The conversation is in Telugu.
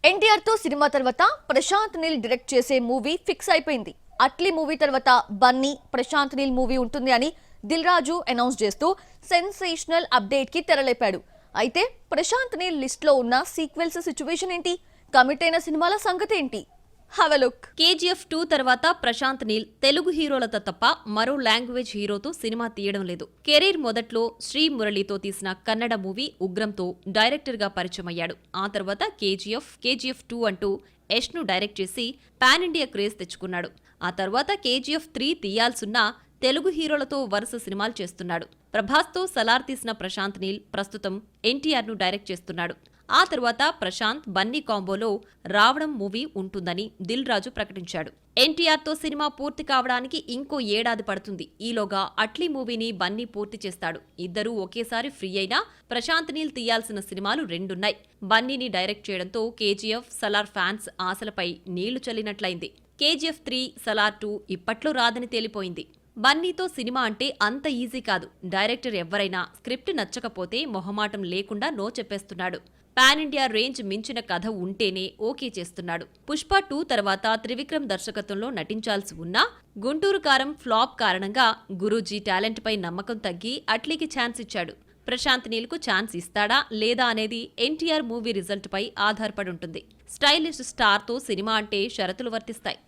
ఎన్టీఆర్ తో సినిమా తర్వాత ప్రశాంత్ నీల్ డైరెక్ట్ చేసే మూవీ ఫిక్స్ అయిపోయింది. అట్లీ మూవీ తర్వాత బన్నీ ప్రశాంత్ నీల్ మూవీ ఉంటుంది అని దిల్ రాజు అనౌన్స్ చేస్తూ సెన్సేషనల్ అప్డేట్ కి తెరలేపాడు. అయితే ప్రశాంత్ నీల్ లిస్ట్ లో ఉన్న సీక్వెల్స్ సిచ్యువేషన్ ఏంటి, కమిట్ అయిన సినిమాల సంగతి ఏంటి? Have a look. KGF 2 తర్వాత ప్రశాంత్ నీల్ తెలుగు హీరోలతో తప్ప మరో లాంగ్వేజ్ హీరోతో సినిమా తీయడం లేదు. కెరీర్ మొదట్లో శ్రీ మురళితో తీసిన కన్నడ మూవీ ఉగ్రంతో డైరెక్టర్ గా పరిచయమయ్యాడు. ఆ తర్వాత KGF 2 అంటూ యష్ ను డైరెక్ట్ చేసి పాన్ ఇండియా క్రేజ్ తెచ్చుకున్నాడు. ఆ తర్వాత KGF 3 తీయాల్సున్నా తెలుగు హీరోలతో వరుస సినిమాలు చేస్తున్నాడు. ప్రభాస్తో సలార్ తీసిన ప్రశాంత్ నీల్ ప్రస్తుతం ఎన్టీఆర్ ను డైరెక్ట్ చేస్తున్నాడు. ఆ తర్వాత ప్రశాంత్ బన్నీ కాంబోలో రావడం మూవీ ఉంటుందని దిల్ రాజు ప్రకటించాడు. ఎన్టీఆర్తో సినిమా పూర్తి కావడానికి ఇంకో ఏడాది పడుతుంది. ఈలోగా అట్లీ మూవీని బన్నీ పూర్తి చేస్తాడు. ఇద్దరూ ఒకేసారి ఫ్రీ అయినా ప్రశాంత్ నీల్ తీయాల్సిన సినిమాలు రెండున్నాయి. బన్నీని డైరెక్ట్ చేయడంతో KGF, సలార్ ఫ్యాన్స్ ఆశలపై నీళ్లు చల్లినట్లయింది. KGF 3, సలార్ 2 ఇప్పట్లో రాదని తేలిపోయింది. బన్నీతో సినిమా అంటే అంత ఈజీ కాదు. డైరెక్టర్ ఎవరైనా స్క్రిప్ట్ నచ్చకపోతే మొహమాటం లేకుండా నో చెప్పేస్తున్నాడు. పాన్ ఇండియా రేంజ్ మించిన కథ ఉంటేనే ఓకే చేస్తున్నాడు. పుష్ప 2 తర్వాత త్రివిక్రమ్ దర్శకత్వంలో నటించాల్సి ఉన్నా గుంటూరు కారం ఫ్లాప్ కారణంగా గురూజీ టాలెంట్ పై నమ్మకం తగ్గి అట్లీకి ఛాన్స్ ఇచ్చాడు. ప్రశాంత్ నీల్ కు ఛాన్స్ ఇస్తాడా లేదా అనేది ఎన్టీఆర్ మూవీ రిజల్ట్ పై ఆధారపడి ఉంటుంది. స్టైలిష్ స్టార్ తో సినిమా అంటే షరతులు వర్తిస్తాయి.